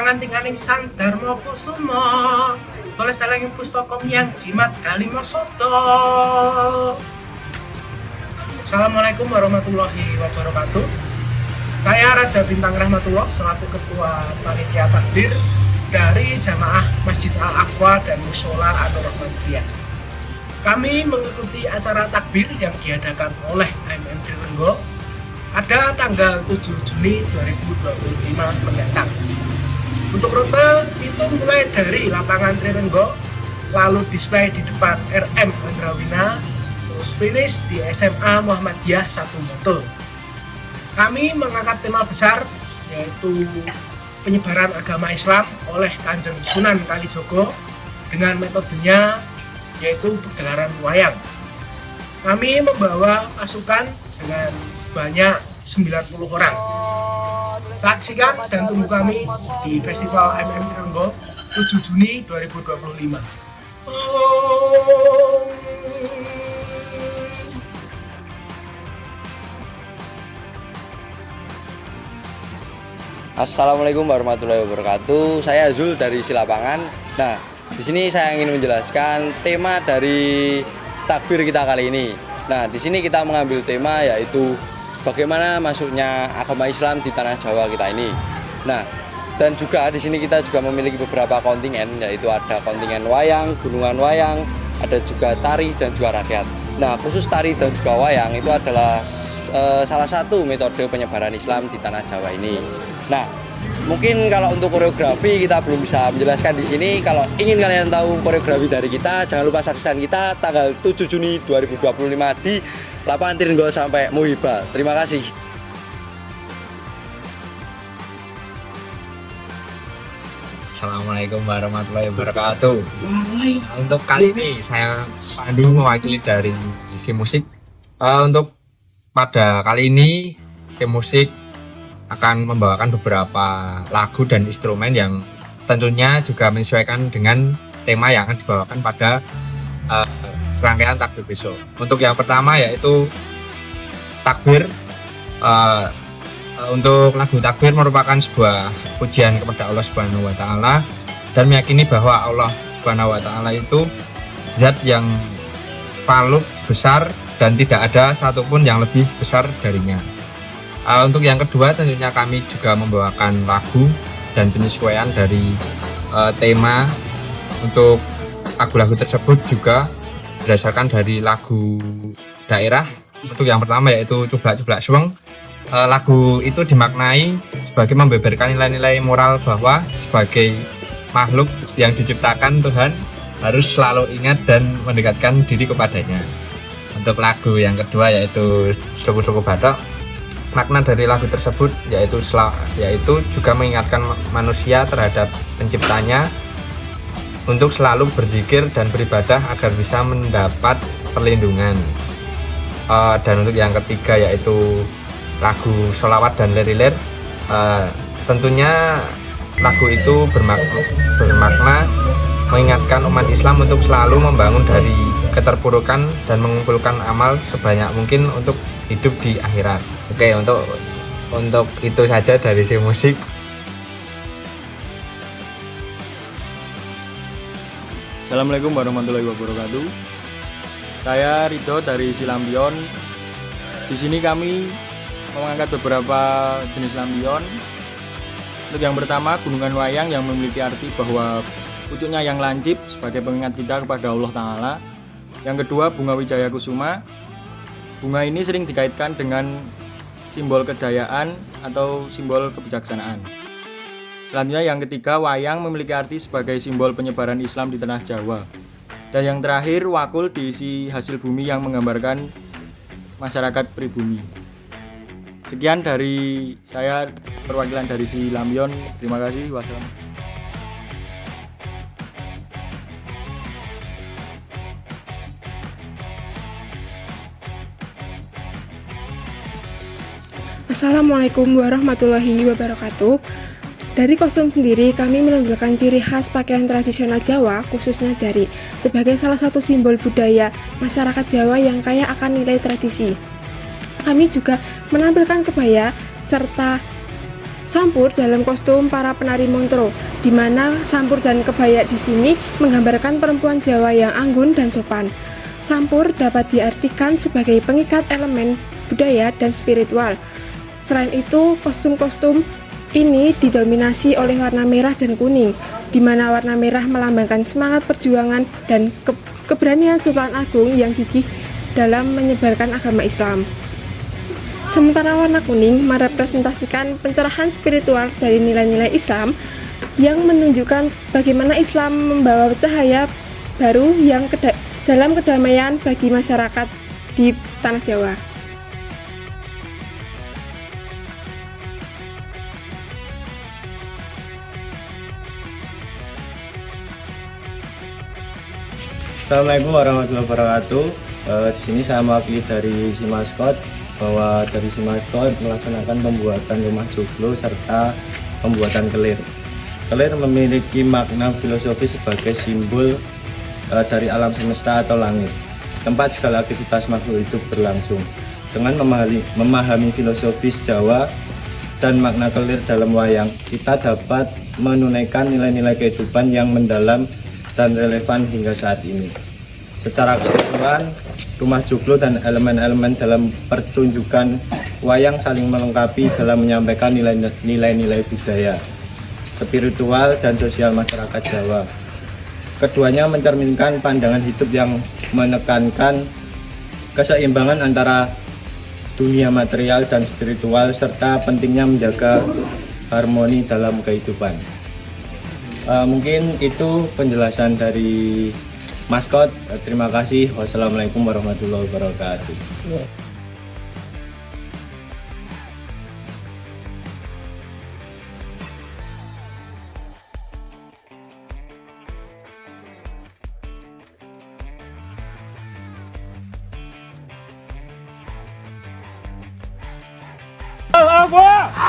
pangantinganing Sang Darmo Kusumo tulis salanging pustaka yang jimat Kalimasoto. Assalamualaikum warahmatullahi wabarakatuh. Saya Raja Bintang Rahmatullah selaku Ketua Panitia Takbir dari Jamaah Masjid Al-Aqwa dan Mushola An-Nur Rahmatiyah. Kami mengikuti acara takbir yang diadakan oleh MM Trenggo pada tanggal 7 Juni 2025 mendatang. Untuk rute itu mulai dari lapangan Trenggo, lalu display di depan RM Andrawina, terus finish di SMA Muhammadiyah 1 Bantul. Kami mengangkat tema besar yaitu penyebaran agama Islam oleh Kanjeng Sunan Kalijogo dengan metodenya yaitu pergelaran wayang. Kami membawa pasukan dengan banyak 90 orang. Saksikan dan tunggu kami di Festival MM Trenggo 7 Juni 2025. Assalamualaikum warahmatullahi wabarakatuh. Saya Zul dari Silapangan. Nah, di sini saya ingin menjelaskan tema dari takbir kita kali ini. Nah, di sini kita mengambil tema yaitu bagaimana masuknya agama Islam di tanah Jawa kita ini. Nah, dan juga di sini kita juga memiliki beberapa kontingen, yaitu ada kontingen wayang, gunungan wayang, ada juga tari dan juga rakyat. Nah, khusus tari dan juga wayang itu adalah salah satu metode penyebaran Islam di tanah Jawa ini. Nah, mungkin kalau untuk koreografi kita belum bisa menjelaskan di sini. Kalau ingin kalian tahu koreografi dari kita, jangan lupa saksikan kita tanggal 7 Juni 2025 di Lapangan Trenggo sampai Muhibah. Terima kasih. Assalamualaikum warahmatullahi wabarakatuh. Untuk kali ini saya Pandu mewakili dari Si Musik. Untuk pada kali ini Si Musik akan membawakan beberapa lagu dan instrumen yang tentunya juga menyesuaikan dengan tema yang akan dibawakan pada serangkaian takbir besok. Untuk yang pertama yaitu takbir. Untuk lagu takbir merupakan sebuah pujian kepada Allah Subhanahu wa Ta'ala dan meyakini bahwa Allah Subhanahu wa Ta'ala itu zat yang paling besar dan tidak ada satupun yang lebih besar darinya. Untuk yang kedua tentunya kami juga membawakan lagu dan penyesuaian dari tema. Untuk lagu-lagu tersebut juga berdasarkan dari lagu daerah. Untuk yang pertama yaitu Cublak-Cublak Suweng. Lagu itu dimaknai sebagai membeberkan nilai-nilai moral bahwa sebagai makhluk yang diciptakan Tuhan harus selalu ingat dan mendekatkan diri kepadanya. Untuk lagu yang kedua yaitu Suku-Suku Batok. Makna dari lagu tersebut yaitu juga mengingatkan manusia terhadap penciptanya untuk selalu berzikir dan beribadah agar bisa mendapat perlindungan. Dan untuk yang ketiga yaitu lagu Sholawat dan Lir-Lir. Tentunya lagu itu bermakna mengingatkan umat Islam untuk selalu membangun dari keterpurukan dan mengumpulkan amal sebanyak mungkin untuk hidup di akhirat. Oke, untuk itu saja dari Si Musik. Assalamualaikum warahmatullahi wabarakatuh. Saya Ridho dari Silampion. Di sini kami mengangkat beberapa jenis lampion. Untuk yang pertama, gunungan wayang yang memiliki arti bahwa pucuknya yang lancip sebagai pengingat kita kepada Allah Ta'ala. Yang kedua, bunga wijaya kusuma. Bunga ini sering dikaitkan dengan simbol kejayaan atau simbol kebijaksanaan. Selanjutnya yang ketiga, wayang memiliki arti sebagai simbol penyebaran Islam di tanah Jawa. Dan yang terakhir, wakul diisi hasil bumi yang menggambarkan masyarakat pribumi. Sekian dari saya, perwakilan dari Silampion. Terima kasih. Wassalamualaikum. Assalamualaikum warahmatullahi wabarakatuh. Dari kostum sendiri, kami menonjolkan ciri khas pakaian tradisional Jawa, khususnya jari, sebagai salah satu simbol budaya masyarakat Jawa yang kaya akan nilai tradisi. Kami juga menampilkan kebaya serta Sampur dalam kostum para penari Montro, di mana sampur dan kebaya di sini menggambarkan perempuan Jawa yang anggun dan sopan. Sampur dapat diartikan sebagai pengikat elemen budaya dan spiritual. Selain itu, kostum-kostum ini didominasi oleh warna merah dan kuning, di mana warna merah melambangkan semangat perjuangan dan keberanian Sultan Agung yang gigih dalam menyebarkan agama Islam. Sementara warna kuning merepresentasikan pencerahan spiritual dari nilai-nilai Islam yang menunjukkan bagaimana Islam membawa cahaya baru yang dalam kedamaian bagi masyarakat di tanah Jawa. Assalamualaikum warahmatullahi wabarakatuh. Di sini saya mewakili dari si maskot bahwa dari si maskot melaksanakan pembuatan rumah joglo serta pembuatan kelir. Kelir memiliki makna filosofis sebagai simbol dari alam semesta atau langit, tempat segala aktivitas makhluk hidup berlangsung. Dengan memahami filosofis Jawa dan makna kelir dalam wayang, kita dapat menunaikan nilai-nilai kehidupan yang mendalam dan relevan hingga saat ini. Secara keseluruhan, rumah joglo dan elemen-elemen dalam pertunjukan wayang saling melengkapi dalam menyampaikan nilai-nilai budaya, spiritual, dan sosial masyarakat Jawa. Keduanya mencerminkan pandangan hidup yang menekankan keseimbangan antara dunia material dan spiritual serta pentingnya menjaga harmoni dalam kehidupan. Mungkin itu penjelasan dari maskot. Terima kasih. Wassalamualaikum warahmatullahi wabarakatuh. Allahu Akbar.